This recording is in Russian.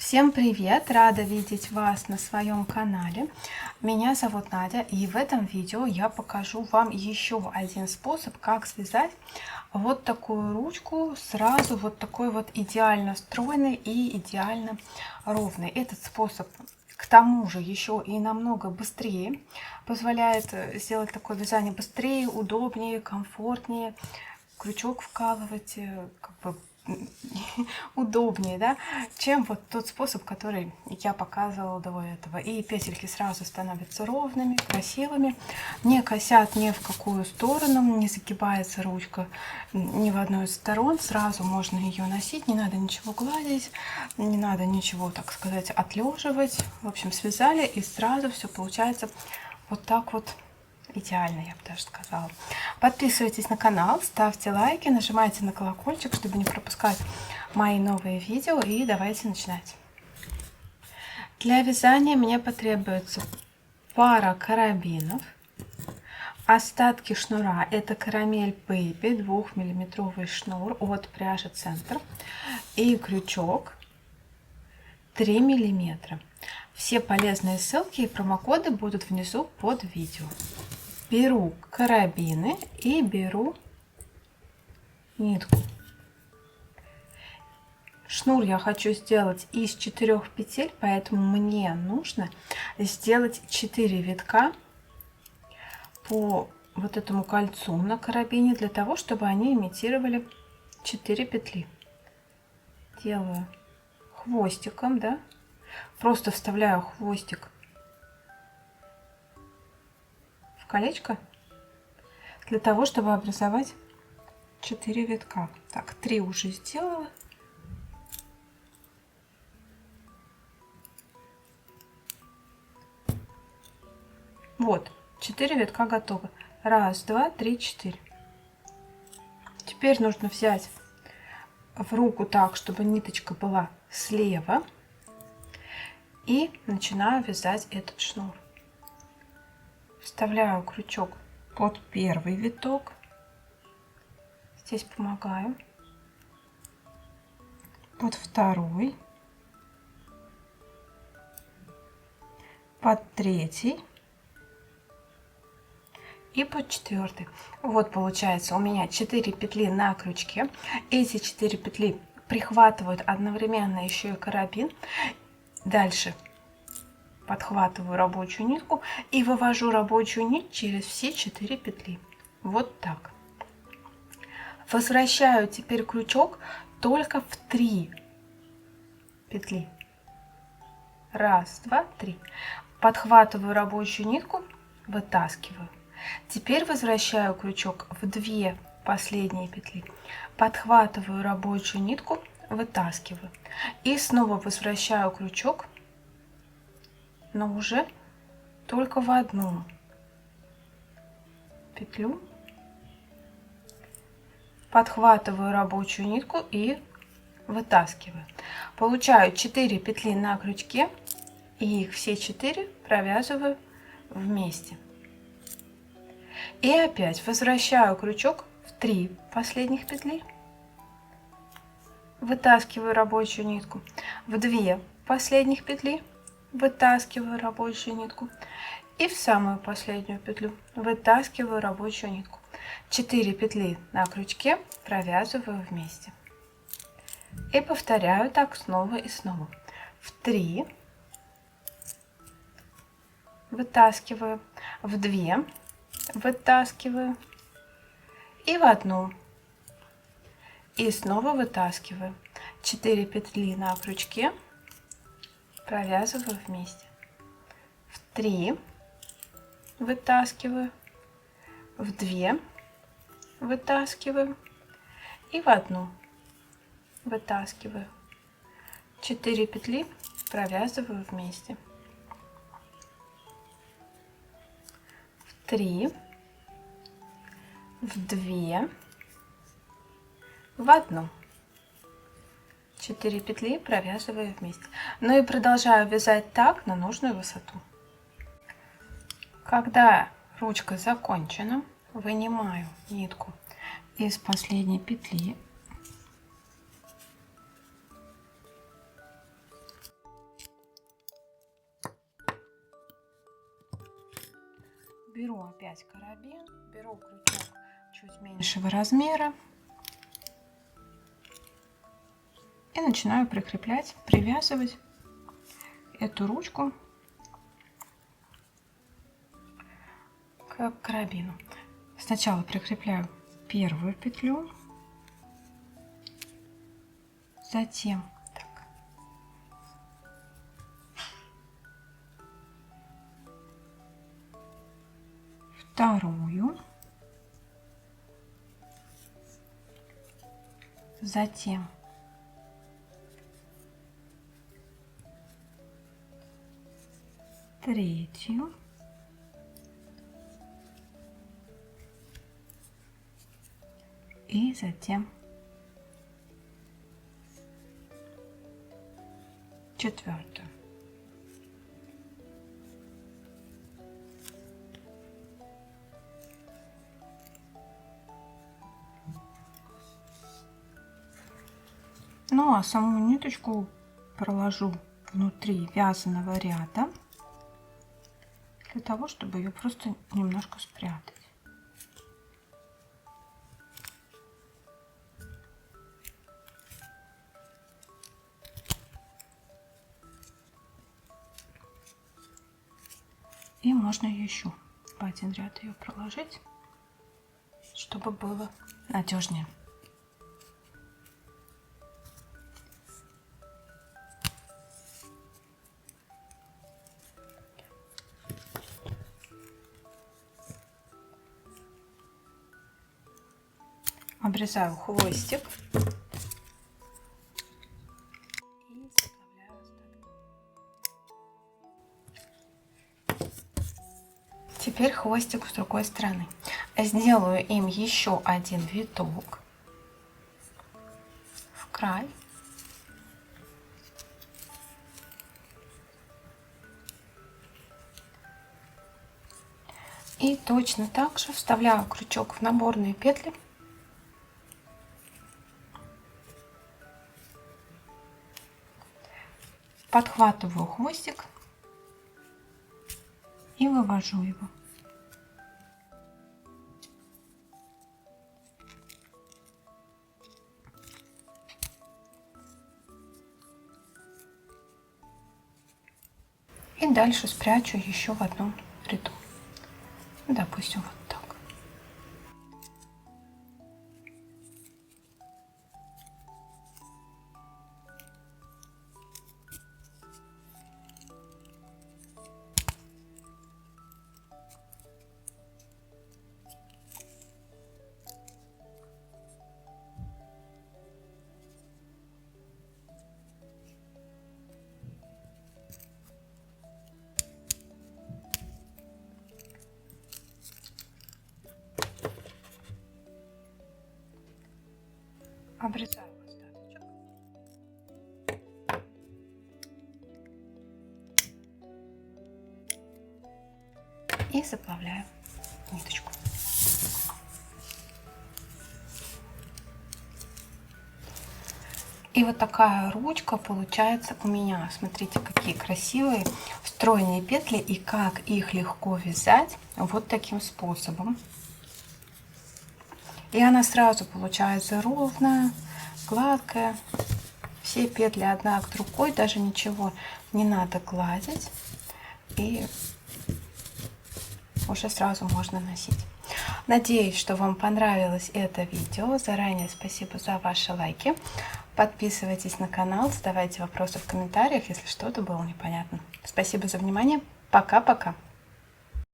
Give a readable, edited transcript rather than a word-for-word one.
Всем привет! Рада видеть вас на своем канале. Меня зовут Надя, и в этом видео я покажу вам еще один способ, как связать вот такую ручку сразу вот такой вот идеально стройной и идеально ровной. Этот способ к тому же еще и намного быстрее позволяет сделать такое вязание быстрее, удобнее, комфортнее. Крючок вкалывать как бы удобнее, да, чем вот тот способ, который я показывала до этого. И петельки сразу становятся ровными, красивыми, не косят ни в какую сторону, не загибается ручка ни в одну из сторон. Сразу можно ее носить, не надо ничего гладить, не надо ничего, так сказать, отлеживать. В общем, связали, и сразу все получается вот так вот идеально, я бы даже сказала. Подписывайтесь на канал, ставьте лайки, нажимайте на колокольчик, чтобы не пропускать мои новые видео. И давайте начинать. Для вязания мне потребуется пара карабинов, остатки шнура, это Caramel Baby 2-миллиметровый шнур от пряжи Центр, и крючок 3 миллиметра. Все полезные ссылки и промокоды будут внизу под видео. Беру карабины и беру нитку. Шнур я хочу сделать из 4 петель, поэтому мне нужно сделать 4 витка по вот этому кольцу на карабине, для того, чтобы они имитировали 4 петли. Делаю хвостиком, да, просто вставляю хвостик в колечко для того, чтобы образовать 4 витка. Так, 3 уже сделала. Вот, 4 витка готовы. 1, 2, 3, 4. Теперь нужно взять в руку так, чтобы ниточка была слева, и начинаю вязать этот шнур. Вставляю крючок под первый виток, здесь помогаю, под второй, под третий и под четвертый. Вот получается у меня 4 петли на крючке. Эти 4 петли прихватывают одновременно еще и карабин. Дальше подхватываю рабочую нитку и вывожу рабочую нить через все 4 петли. Вот так. Возвращаю теперь крючок только в 3 петли. 1, 2, 3. Подхватываю рабочую нитку, вытаскиваю. Теперь возвращаю крючок в 2 последние петли, подхватываю рабочую нитку, вытаскиваю. И снова возвращаю крючок, но уже только в 1 петлю, подхватываю рабочую нитку и вытаскиваю. Получаю 4 петли на крючке, и их все 4 провязываю вместе. И опять возвращаю крючок в 3 последних петли, вытаскиваю рабочую нитку, в 2 последних петли, вытаскиваю рабочую нитку, и в самую последнюю петлю вытаскиваю рабочую нитку. 4 петли на крючке провязываю вместе. И повторяю так снова и снова. В 3 вытаскиваю, в 2 вытаскиваю и в 1. И снова вытаскиваю. 4 петли на крючке провязываю вместе. В 3 вытаскиваю, в 2 вытаскиваю и в 1 вытаскиваю. 4 петли провязываю вместе. В 3, в 2, в 1. 4 петли провязываю вместе. Ну и продолжаю вязать так на нужную высоту. Когда ручка закончена, вынимаю нитку из последней петли, Беру опять карабин, беру крючок чуть меньшего размера и начинаю прикреплять, привязывать эту ручку к карабину. Сначала прикрепляю первую петлю, затем так, вторую, затем третью, и затем четвертую. Ну а саму ниточку проложу внутри вязаного ряда для того, чтобы ее просто немножко спрятать. И можно еще в один ряд ее проложить, чтобы было надежнее. Обрезаю хвостик и составляю остатки. Теперь хвостик с другой стороны. Сделаю им еще один виток в край. И точно так же вставляю крючок в наборные петли. Подхватываю хвостик и вывожу его. И дальше спрячу еще в одном ряду. Допустим, вот так. Обрезаю остаточек. И заплавляю ниточку. И вот такая ручка получается у меня. Смотрите, какие красивые стройные петли и как их легко вязать вот таким способом. И она сразу получается ровная, гладкая. Все петли одна к другой, даже ничего не надо гладить. И уже сразу можно носить. Надеюсь, что вам понравилось это видео. Заранее спасибо за ваши лайки. Подписывайтесь на канал, задавайте вопросы в комментариях, если что-то было непонятно. Спасибо за внимание. Пока-пока.